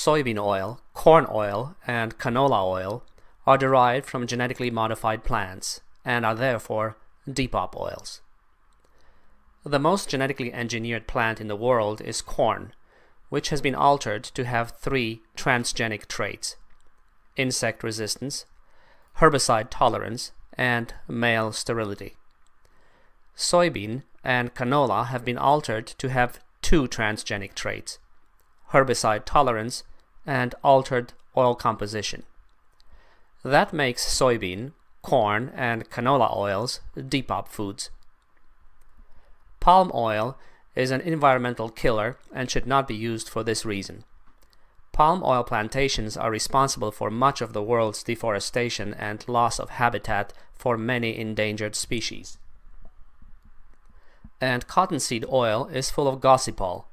soybean oil, corn oil, and canola oil are derived from genetically modified plants and are therefore Depop oils. The most genetically engineered plant in the world is corn, which has been altered to have 3 transgenic traits: insect resistance, herbicide tolerance, and male sterility. Soybean and canola have been altered to have 2 transgenic traits: herbicide tolerance and altered oil composition. That makes soybean, corn, and canola oils Depop foods. Palm oil is an environmental killer and should not be used for this reason. Palm oil plantations are responsible for much of the world's deforestation and loss of habitat for many endangered species. And cottonseed oil is full of gossypol,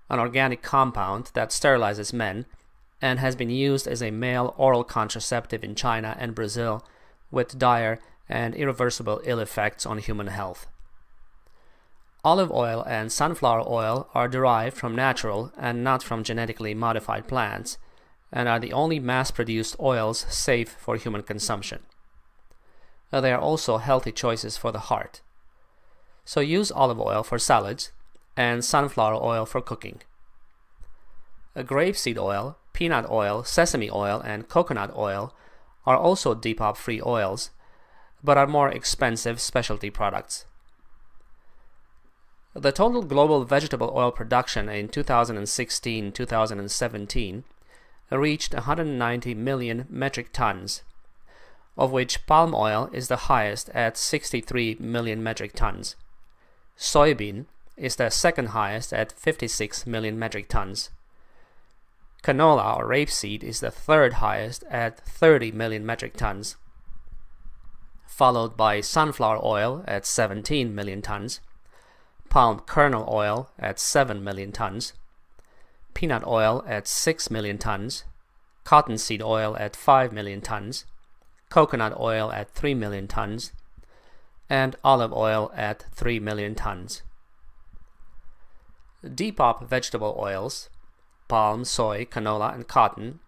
an organic compound that sterilizes men and has been used as a male oral contraceptive in China and Brazil with dire and irreversible ill effects on human health. Olive oil and sunflower oil are derived from natural and not from genetically modified plants, and are the only mass-produced oils safe for human consumption. They are also healthy choices for the heart. So use olive oil for salads and sunflower oil for cooking. Grapeseed oil, peanut oil, sesame oil, and coconut oil are also Depop-free oils, but are more expensive specialty products. The total global vegetable oil production in 2016-2017 reached 190 million metric tons, of which palm oil is the highest at 63 million metric tons. Soybean is the second highest at 56 million metric tons. Canola or rapeseed is the third highest at 30 million metric tons, followed by sunflower oil at 17 million tons, palm kernel oil at 7 million tons, peanut oil at 6 million tons, cottonseed oil at 5 million tons, coconut oil at 3 million tons, and olive oil at 3 million tons. Depop vegetable oils, palm, soy, canola, and cotton,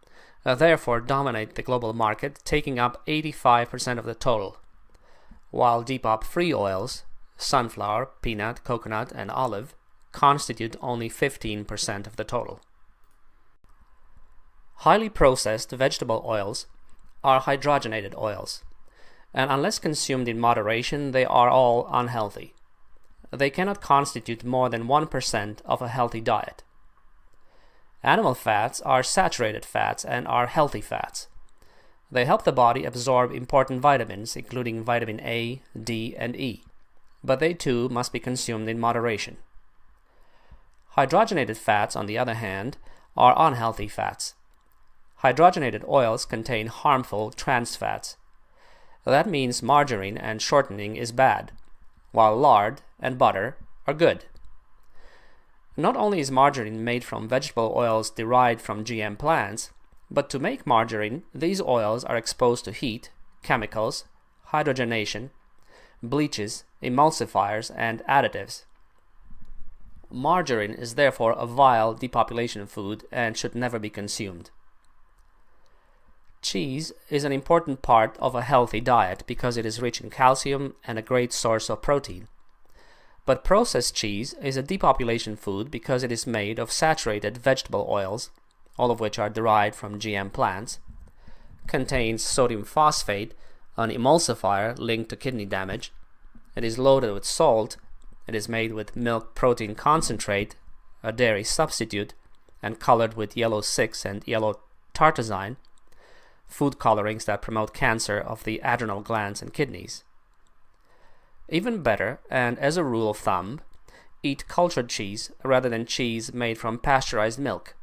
therefore dominate the global market, taking up 85% of the total, while Depop-free oils, sunflower, peanut, coconut, and olive, constitute only 15% of the total. Highly processed vegetable oils are hydrogenated oils, and unless consumed in moderation, they are all unhealthy. They cannot constitute more than 1% of a healthy diet. Animal fats are saturated fats and are healthy fats. They help the body absorb important vitamins, including vitamin A, D, and E, but they too must be consumed in moderation. Hydrogenated fats, on the other hand, are unhealthy fats. Hydrogenated oils contain harmful trans fats. That means margarine and shortening is bad, while lard and butter are good. Not only is margarine made from vegetable oils derived from GM plants, but to make margarine, these oils are exposed to heat, chemicals, hydrogenation, bleaches, emulsifiers, and additives. Margarine is therefore a vile depopulation food and should never be consumed. Cheese is an important part of a healthy diet because it is rich in calcium and a great source of protein. But processed cheese is a depopulation food because it is made of saturated vegetable oils, all of which are derived from GM plants, contains sodium phosphate, an emulsifier linked to kidney damage. It is loaded with salt. It is made with milk protein concentrate, a dairy substitute, and colored with yellow 6 and yellow tartazine, food colorings that promote cancer of the adrenal glands and kidneys. Even better, and as a rule of thumb, eat cultured cheese rather than cheese made from pasteurized milk.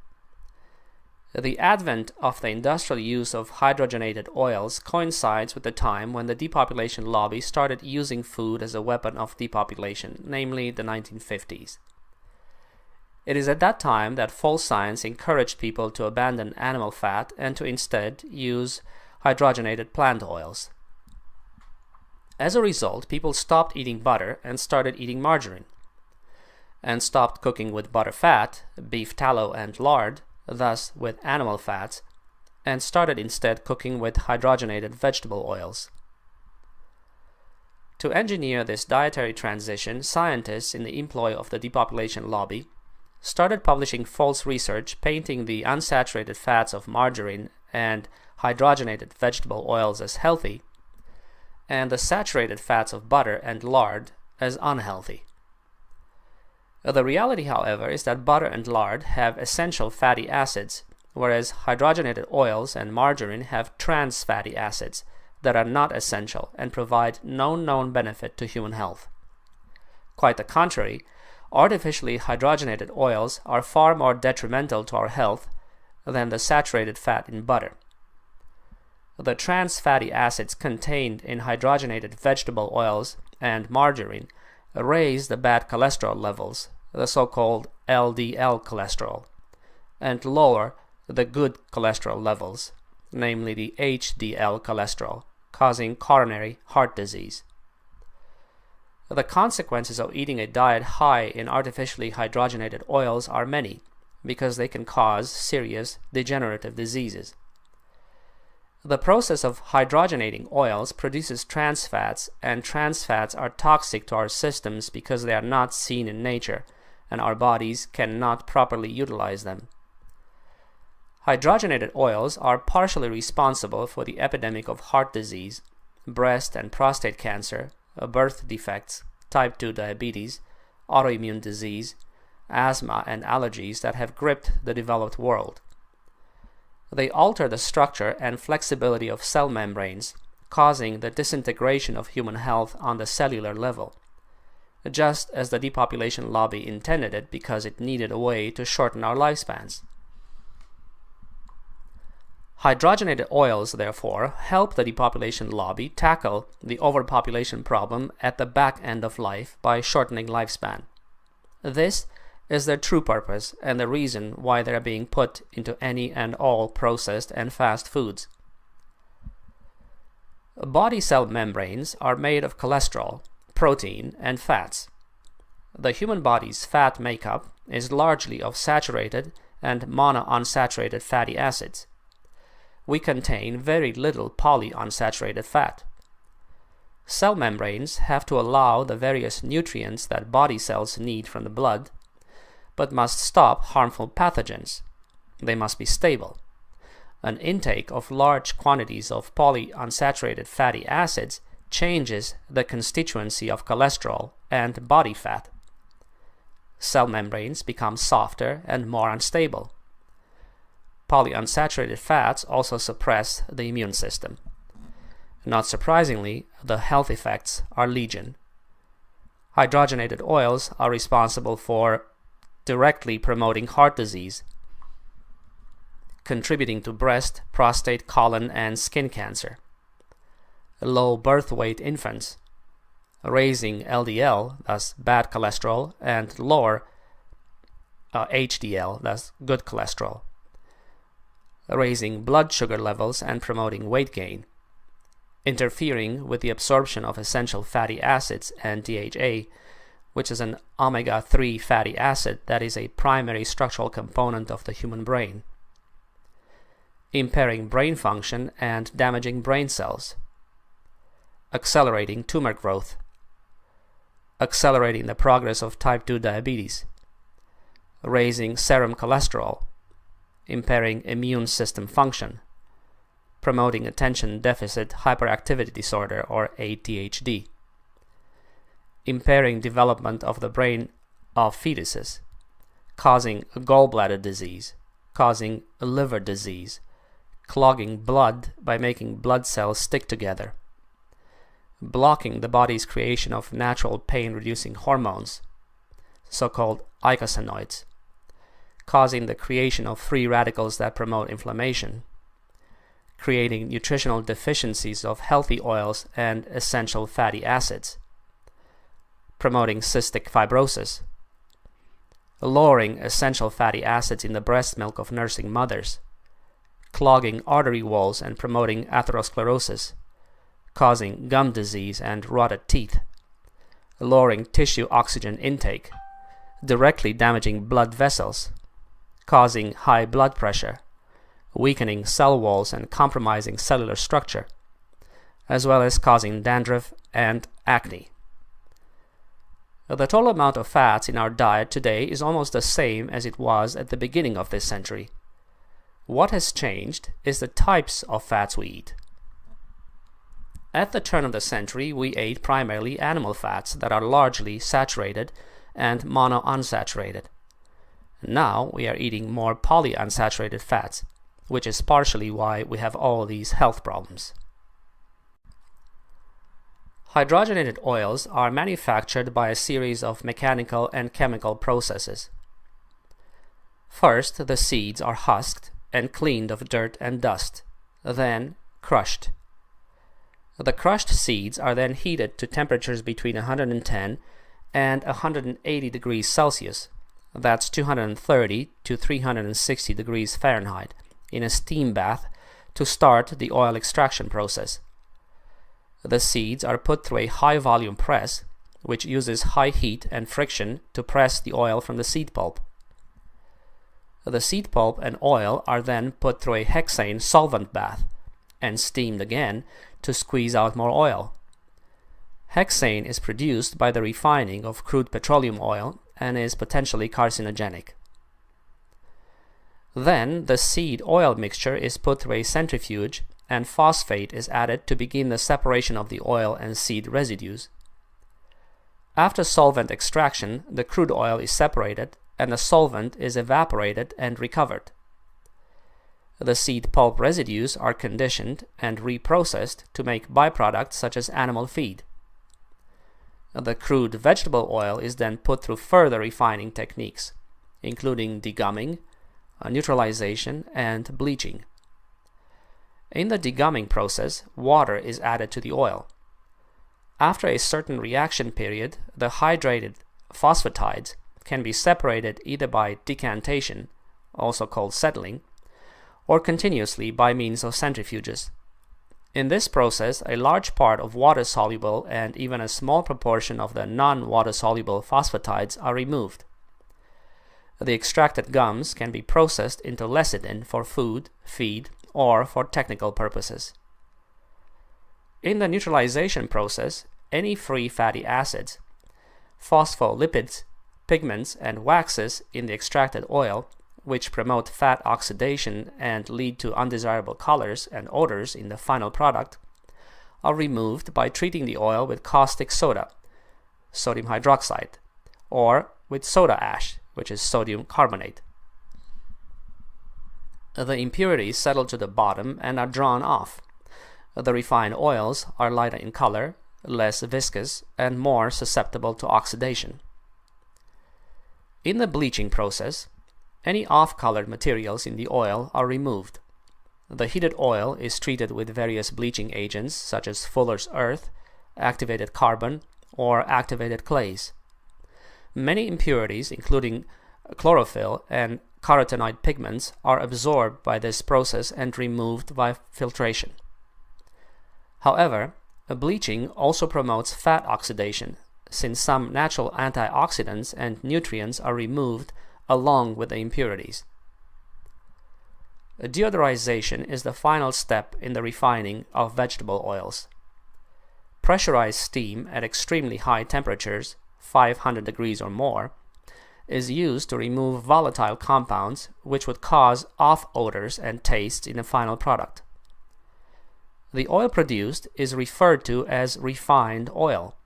The advent of the industrial use of hydrogenated oils coincides with the time when the depopulation lobby started using food as a weapon of depopulation, namely the 1950s. It is at that time that false science encouraged people to abandon animal fat and to instead use hydrogenated plant oils. As a result, people stopped eating butter and started eating margarine, and stopped cooking with butter fat, beef tallow, and lard, thus with animal fats, and started instead cooking with hydrogenated vegetable oils. To engineer this dietary transition, scientists in the employ of the depopulation lobby started publishing false research painting the unsaturated fats of margarine and hydrogenated vegetable oils as healthy, and the saturated fats of butter and lard as unhealthy. The reality, however, is that butter and lard have essential fatty acids, whereas hydrogenated oils and margarine have trans fatty acids that are not essential and provide no known benefit to human health. Quite the contrary, artificially hydrogenated oils are far more detrimental to our health than the saturated fat in butter. The trans fatty acids contained in hydrogenated vegetable oils and margarine raise the bad cholesterol levels, the so-called LDL cholesterol, and lower the good cholesterol levels, namely the HDL cholesterol, causing coronary heart disease. The consequences of eating a diet high in artificially hydrogenated oils are many, because they can cause serious degenerative diseases. The process of hydrogenating oils produces trans fats, and trans fats are toxic to our systems because they are not seen in nature, and our bodies cannot properly utilize them. Hydrogenated oils are partially responsible for the epidemic of heart disease, breast and prostate cancer, birth defects, type 2 diabetes, autoimmune disease, asthma, and allergies that have gripped the developed world. They alter the structure and flexibility of cell membranes, causing the disintegration of human health on the cellular level, just as the depopulation lobby intended it because it needed a way to shorten our lifespans. Hydrogenated oils, therefore, help the depopulation lobby tackle the overpopulation problem at the back end of life by shortening lifespan. This is their true purpose and the reason why they are being put into any and all processed and fast foods. Body cell membranes are made of cholesterol, protein, and fats. The human body's fat makeup is largely of saturated and monounsaturated fatty acids. We contain very little polyunsaturated fat. Cell membranes have to allow the various nutrients that body cells need from the blood, but must stop harmful pathogens. They must be stable. An intake of large quantities of polyunsaturated fatty acids changes the constituency of cholesterol and body fat. Cell membranes become softer and more unstable. Polyunsaturated fats also suppress the immune system. Not surprisingly, the health effects are legion. Hydrogenated oils are responsible for directly promoting heart disease, contributing to breast, prostate, colon, and skin cancer, low birth weight infants, raising LDL, thus bad cholesterol, and lower HDL, thus good cholesterol, raising blood sugar levels and promoting weight gain, interfering with the absorption of essential fatty acids and DHA, which is an omega-3 fatty acid that is a primary structural component of the human brain, impairing brain function and damaging brain cells, accelerating tumor growth, accelerating the progress of type 2 diabetes, raising serum cholesterol, impairing immune system function, promoting attention deficit hyperactivity disorder or ADHD, impairing development of the brain of fetuses, causing gallbladder disease, causing liver disease, clogging blood by making blood cells stick together, blocking the body's creation of natural pain-reducing hormones, so-called eicosanoids, causing the creation of free radicals that promote inflammation, creating nutritional deficiencies of healthy oils and essential fatty acids, promoting cystic fibrosis, lowering essential fatty acids in the breast milk of nursing mothers, clogging artery walls and promoting atherosclerosis, causing gum disease and rotted teeth, lowering tissue oxygen intake, directly damaging blood vessels, causing high blood pressure, weakening cell walls and compromising cellular structure, as well as causing dandruff and acne. The total amount of fats in our diet today is almost the same as it was at the beginning of this century. What has changed is the types of fats we eat. At the turn of the century, we ate primarily animal fats that are largely saturated and monounsaturated. Now we are eating more polyunsaturated fats, which is partially why we have all these health problems. Hydrogenated oils are manufactured by a series of mechanical and chemical processes. First, the seeds are husked and cleaned of dirt and dust, then crushed. The crushed seeds are then heated to temperatures between 110 and 180 degrees Celsius, that's 230 to 360 degrees Fahrenheit, in a steam bath to start the oil extraction process. The seeds are put through a high-volume press, which uses high heat and friction to press the oil from the seed pulp. The seed pulp and oil are then put through a hexane solvent bath and steamed again to squeeze out more oil. Hexane is produced by the refining of crude petroleum oil and is potentially carcinogenic. Then the seed oil mixture is put through a centrifuge and phosphate is added to begin the separation of the oil and seed residues. After solvent extraction, the crude oil is separated and the solvent is evaporated and recovered. The seed pulp residues are conditioned and reprocessed to make byproducts such as animal feed. The crude vegetable oil is then put through further refining techniques, including degumming, neutralization, and bleaching. In the degumming process, water is added to the oil. After a certain reaction period, the hydrated phosphatides can be separated either by decantation, also called settling, or continuously by means of centrifuges. In this process, a large part of water-soluble and even a small proportion of the non-water-soluble phosphatides are removed. The extracted gums can be processed into lecithin for food, feed, or for technical purposes. In the neutralization process, any free fatty acids, phospholipids, pigments, and waxes in the extracted oil, which promote fat oxidation and lead to undesirable colors and odors in the final product, are removed by treating the oil with caustic soda, sodium hydroxide, or with soda ash, which is sodium carbonate. The impurities settle to the bottom and are drawn off. The refined oils are lighter in color, less viscous, and more susceptible to oxidation. In the bleaching process, any off-colored materials in the oil are removed. The heated oil is treated with various bleaching agents such as fuller's earth, activated carbon, or activated clays. Many impurities, including chlorophyll and carotenoid pigments, are absorbed by this process and removed by filtration. However, bleaching also promotes fat oxidation, since some natural antioxidants and nutrients are removed along with the impurities. Deodorization is the final step in the refining of vegetable oils. Pressurized steam at extremely high temperatures, 500 degrees or more, is used to remove volatile compounds which would cause off odors and tastes in the final product. The oil produced is referred to as refined oil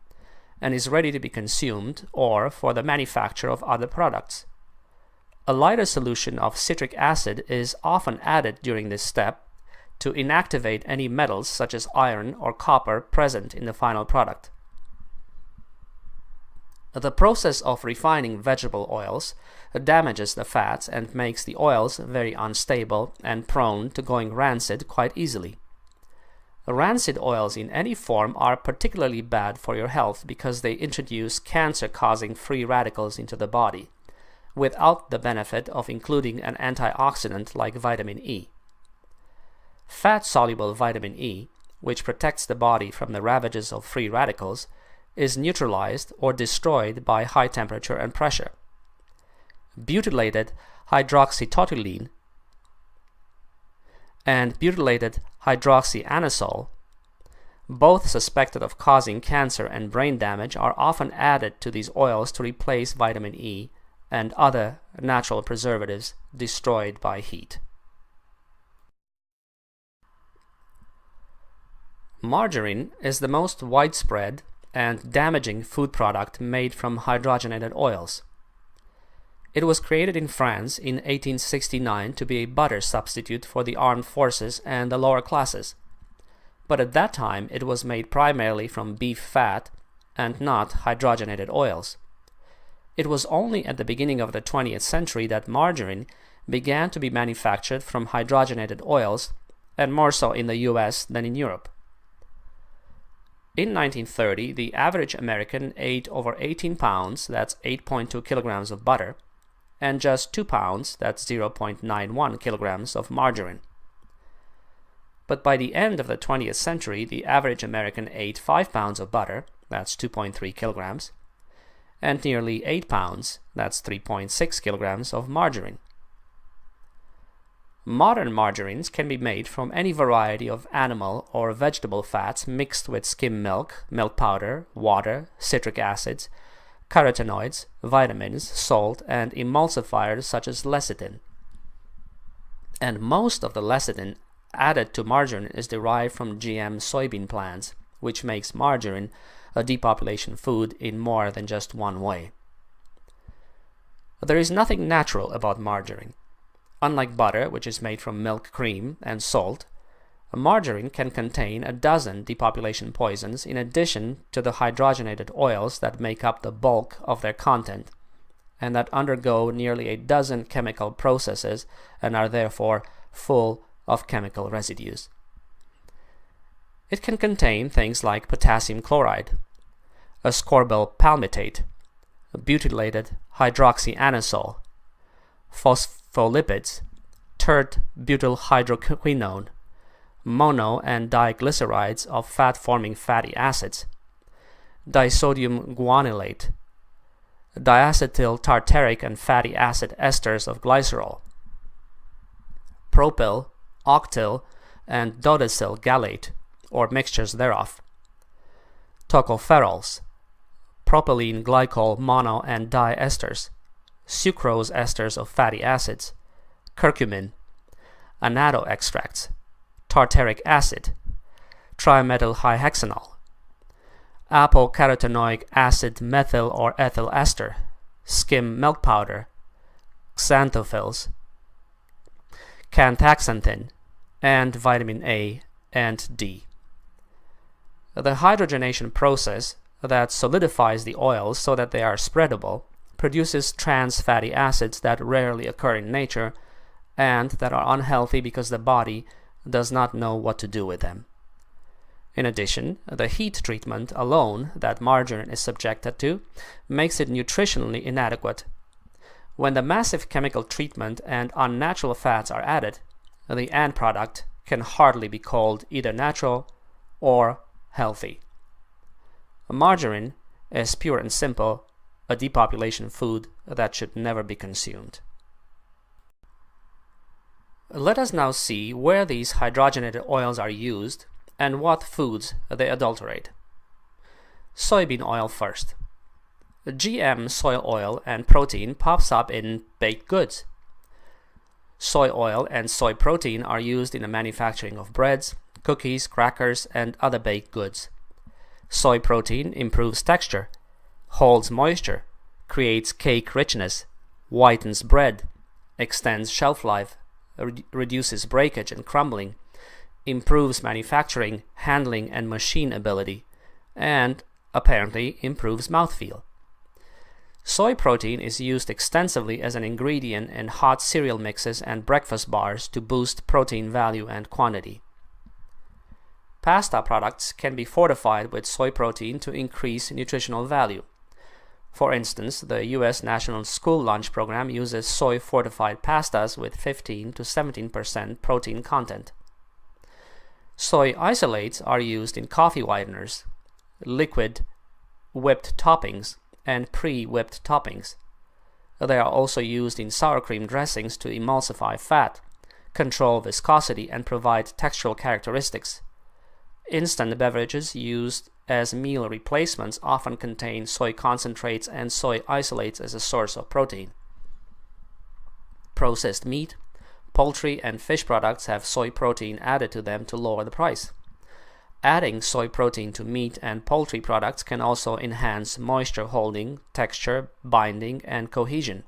and is ready to be consumed or for the manufacture of other products. A lighter solution of citric acid is often added during this step to inactivate any metals such as iron or copper present in the final product. The process of refining vegetable oils damages the fats and makes the oils very unstable and prone to going rancid quite easily. Rancid oils in any form are particularly bad for your health because they introduce cancer-causing free radicals into the body, without the benefit of including an antioxidant like vitamin E. Fat-soluble vitamin E, which protects the body from the ravages of free radicals, is neutralized or destroyed by high temperature and pressure. Butylated hydroxytoluene and butylated hydroxyanisole, both suspected of causing cancer and brain damage, are often added to these oils to replace vitamin E and other natural preservatives destroyed by heat. Margarine is the most widespread and damaging food product made from hydrogenated oils. It was created in France in 1869 to be a butter substitute for the armed forces and the lower classes, but at that time it was made primarily from beef fat and not hydrogenated oils. It was only at the beginning of the 20th century that margarine began to be manufactured from hydrogenated oils, and more so in the US than in Europe. In 1930, the average American ate over 18 pounds, that's 8.2 kilograms of butter, and just 2 pounds, that's 0.91 kilograms of margarine. But by the end of the 20th century, the average American ate 5 pounds of butter, that's 2.3 kilograms, and nearly 8 pounds, that's 3.6 kilograms of margarine. Modern margarines can be made from any variety of animal or vegetable fats mixed with skim milk, milk powder, water, citric acids, carotenoids, vitamins, salt, and emulsifiers such as lecithin. And most of the lecithin added to margarine is derived from GM soybean plants, which makes margarine a depopulation food in more than just one way. There is nothing natural about margarine. Unlike butter, which is made from milk, cream, and salt, margarine can contain a dozen depopulation poisons in addition to the hydrogenated oils that make up the bulk of their content, and that undergo nearly a dozen chemical processes and are therefore full of chemical residues. It can contain things like potassium chloride, ascorbyl palmitate, butylated hydroxyanisole, phospholipids, tert-butylhydroquinone, mono and diglycerides of fat-forming fatty acids, disodium guanylate, diacetyl tartaric and fatty acid esters of glycerol, propyl, octyl, and dodecyl gallate, or mixtures thereof, tocopherols, propylene glycol mono and diesters, sucrose esters of fatty acids, curcumin, annatto extracts, tartaric acid, trimethylhexanol, apocarotenoic acid methyl or ethyl ester, skim milk powder, xanthophylls, canthaxanthin, and vitamin A and D. The hydrogenation process that solidifies the oils so that they are spreadable produces trans fatty acids that rarely occur in nature and that are unhealthy because the body does not know what to do with them. In addition, the heat treatment alone that margarine is subjected to makes it nutritionally inadequate. When the massive chemical treatment and unnatural fats are added, the end product can hardly be called either natural or healthy. Margarine is pure and simple a depopulation food that should never be consumed. Let us now see where these hydrogenated oils are used and what foods they adulterate. Soybean oil first. GM soy oil and protein pops up in baked goods. Soy oil and soy protein are used in the manufacturing of breads, cookies, crackers, and other baked goods. Soy protein improves texture, holds moisture, creates cake richness, whitens bread, extends shelf life, reduces breakage and crumbling, improves manufacturing, handling, and machine ability, and apparently improves mouthfeel. Soy protein is used extensively as an ingredient in hot cereal mixes and breakfast bars to boost protein value and quantity. Pasta products can be fortified with soy protein to increase nutritional value. For instance, the U.S. National School Lunch Program uses soy-fortified pastas with 15 to 17% protein content. Soy isolates are used in coffee whiteners, liquid whipped toppings, and pre-whipped toppings. They are also used in sour cream dressings to emulsify fat, control viscosity, and provide textural characteristics. Instant beverages used as meal replacements often contain soy concentrates and soy isolates as a source of protein. Processed meat, poultry, and fish products have soy protein added to them to lower the price. Adding soy protein to meat and poultry products can also enhance moisture holding, texture, binding, and cohesion,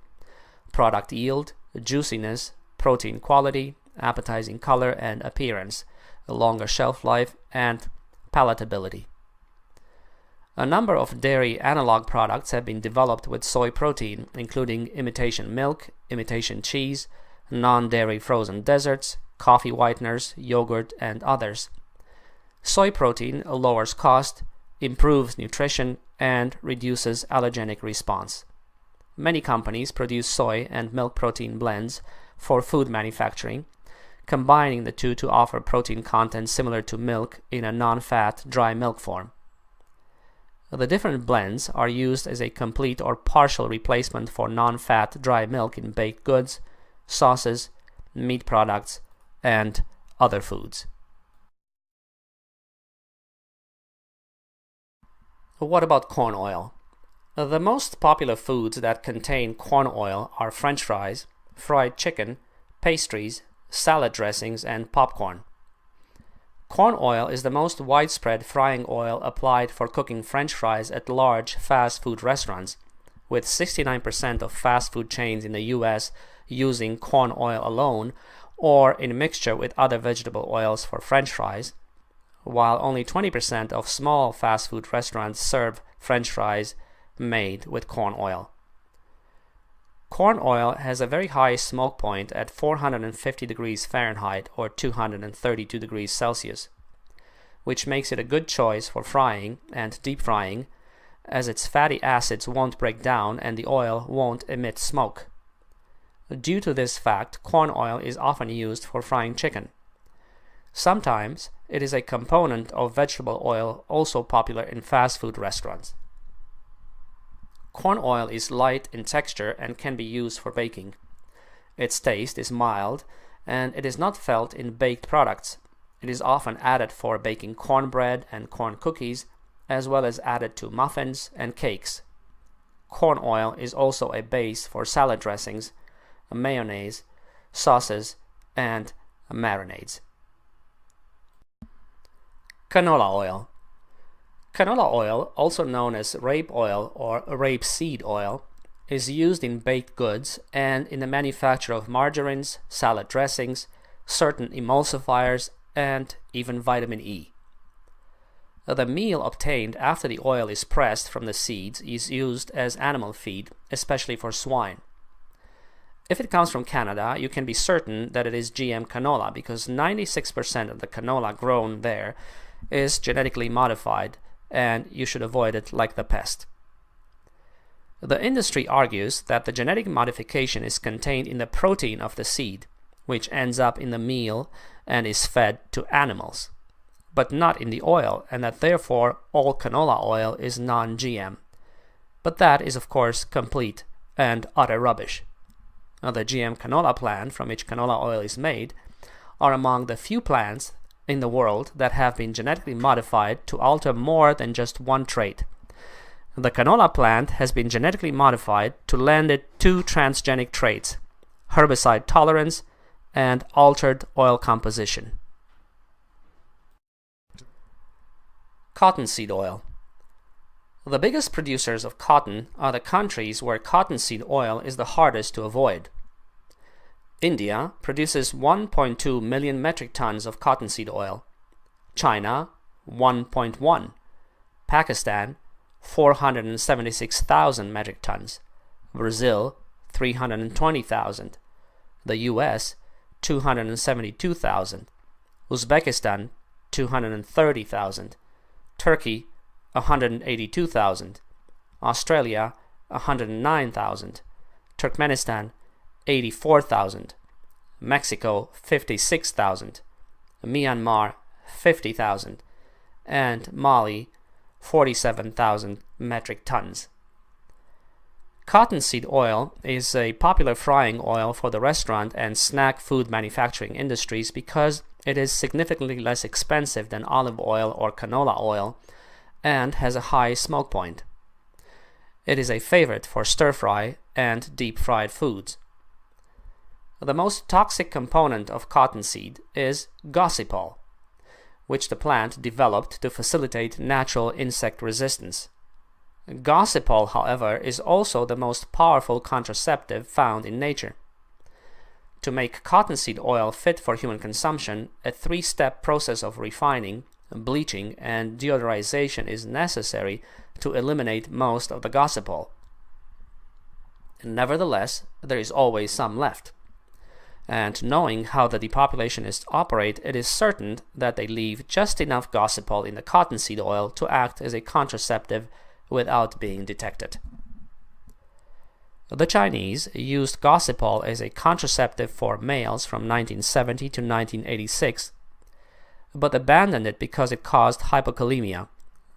product yield, juiciness, protein quality, appetizing color and appearance, a longer shelf life, and palatability. A number of dairy analog products have been developed with soy protein, including imitation milk, imitation cheese, non-dairy frozen desserts, coffee whiteners, yogurt, and others. Soy protein lowers cost, improves nutrition, and reduces allergenic response. Many companies produce soy and milk protein blends for food manufacturing, combining the two to offer protein content similar to milk in a non-fat dry milk form. The different blends are used as a complete or partial replacement for non-fat dry milk in baked goods, sauces, meat products, and other foods. What about corn oil? The most popular foods that contain corn oil are French fries, fried chicken, pastries, salad dressings, and popcorn. Corn oil is the most widespread frying oil applied for cooking French fries at large fast food restaurants, with 69% of fast food chains in the US using corn oil alone or in mixture with other vegetable oils for French fries, while only 20% of small fast food restaurants serve French fries made with corn oil. Corn oil has a very high smoke point at 450 degrees Fahrenheit or 232 degrees Celsius, which makes it a good choice for frying and deep frying, as its fatty acids won't break down and the oil won't emit smoke. Due to this fact, corn oil is often used for frying chicken. Sometimes it is a component of vegetable oil, also popular in fast food restaurants. Corn oil is light in texture and can be used for baking. Its taste is mild and it is not felt in baked products. It is often added for baking cornbread and corn cookies, as well as added to muffins and cakes. Corn oil is also a base for salad dressings, mayonnaise, sauces, and marinades. Canola oil. Canola oil, also known as rape oil or rapeseed oil, is used in baked goods and in the manufacture of margarines, salad dressings, certain emulsifiers, and even vitamin E. The meal obtained after the oil is pressed from the seeds is used as animal feed, especially for swine. If it comes from Canada, you can be certain that it is GM canola because 96% of the canola grown there is genetically modified, and you should avoid it like the pest. The industry argues that the genetic modification is contained in the protein of the seed, which ends up in the meal and is fed to animals, but not in the oil, and that therefore all canola oil is non-GM. But that is of course complete and utter rubbish. Now, the GM canola plant from which canola oil is made are among the few plants in the world that have been genetically modified to alter more than just one trait. The canola plant has been genetically modified to lend it two transgenic traits: herbicide tolerance and altered oil composition. Cottonseed oil. The biggest producers of cotton are the countries where cottonseed oil is the hardest to avoid. India produces 1.2 million metric tons of cottonseed oil. China, 1.1. Pakistan, 476,000 metric tons. Brazil, 320,000. The US, 272,000. Uzbekistan, 230,000. Turkey, 182,000. Australia, 109,000. Turkmenistan, 84,000. Mexico, 56,000. Myanmar, 50,000. And Mali, 47,000 metric tons. Cottonseed oil is a popular frying oil for the restaurant and snack food manufacturing industries because it is significantly less expensive than olive oil or canola oil and has a high smoke point. It is a favorite for stir-fry and deep-fried foods. The most toxic component of cottonseed is gossypol, which the plant developed to facilitate natural insect resistance. Gossypol, however, is also the most powerful contraceptive found in nature. To make cottonseed oil fit for human consumption, a three-step process of refining, bleaching, and deodorization is necessary to eliminate most of the gossypol. Nevertheless, there is always some left. And knowing how the depopulationists operate, it is certain that they leave just enough gossypol in the cottonseed oil to act as a contraceptive without being detected. The Chinese used gossypol as a contraceptive for males from 1970 to 1986, but abandoned it because it caused hypokalemia,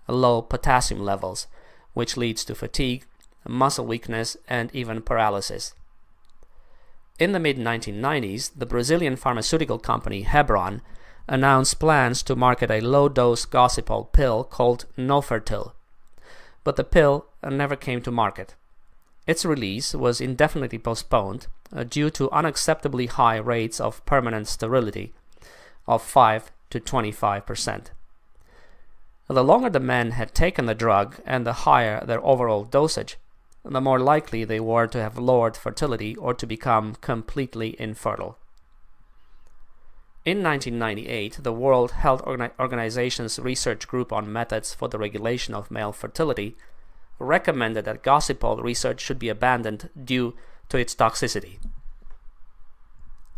low potassium levels, which leads to fatigue, muscle weakness, and even paralysis. In the mid-1990s, the Brazilian pharmaceutical company Hebron announced plans to market a low-dose gossypol pill called Nofertil, but the pill never came to market. Its release was indefinitely postponed due to unacceptably high rates of permanent sterility of 5 to 25%. The longer the men had taken the drug and the higher their overall dosage, the more likely they were to have lowered fertility or to become completely infertile. In 1998, the World Health Organization's research group on methods for the regulation of male fertility recommended that gossypol research should be abandoned due to its toxicity.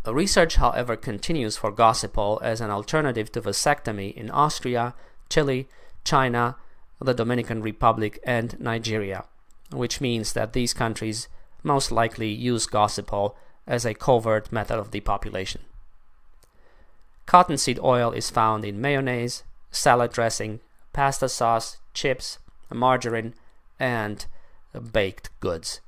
Research, however, continues for gossypol as an alternative to vasectomy in Austria, Chile, China, the Dominican Republic, and Nigeria, which means that these countries most likely use gossypol as a covert method of depopulation. Cottonseed oil is found in mayonnaise, salad dressing, pasta sauce, chips, margarine, and baked goods.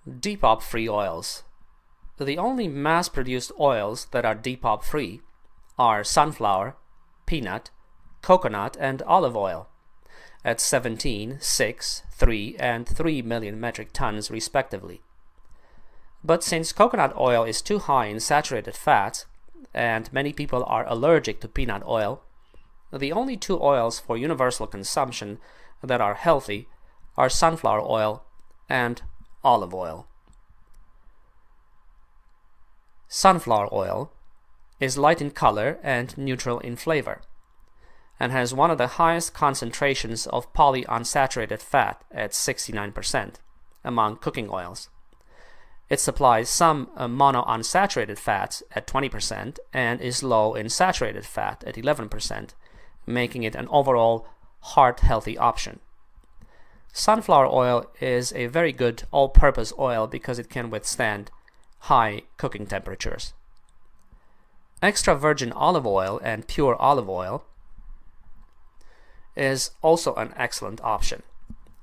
Depop-free oils. The only mass-produced oils that are depop-free are sunflower, peanut, coconut, and olive oil, at 17, 6, 3, and 3 million metric tons respectively. But since coconut oil is too high in saturated fats, and many people are allergic to peanut oil, the only two oils for universal consumption that are healthy are sunflower oil and olive oil. Sunflower oil is light in color and neutral in flavor, and has one of the highest concentrations of polyunsaturated fat at 69% among cooking oils. It supplies some monounsaturated fats at 20% and is low in saturated fat at 11%, making it an overall heart-healthy option. Sunflower oil is a very good all-purpose oil because it can withstand high cooking temperatures. Extra virgin olive oil and pure olive oil is also an excellent option.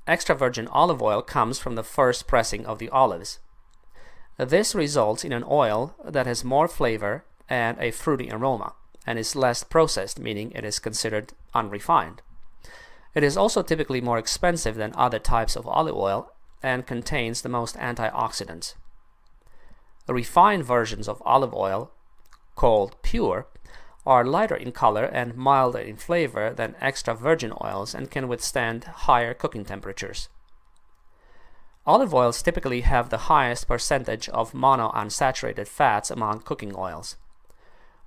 Extra virgin olive oil comes from the first pressing of the olives. This results in an oil that has more flavor and a fruity aroma, and is less processed, meaning it is considered unrefined. It is also typically more expensive than other types of olive oil and contains the most antioxidants. The refined versions of olive oil, called pure, are lighter in color and milder in flavor than extra virgin oils and can withstand higher cooking temperatures. Olive oils typically have the highest percentage of monounsaturated fats among cooking oils.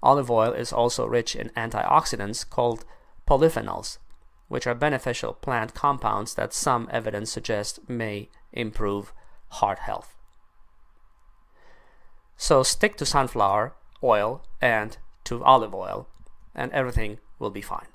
Olive oil is also rich in antioxidants called polyphenols, which are beneficial plant compounds that some evidence suggests may improve heart health. So stick to sunflower oil and to olive oil, and everything will be fine.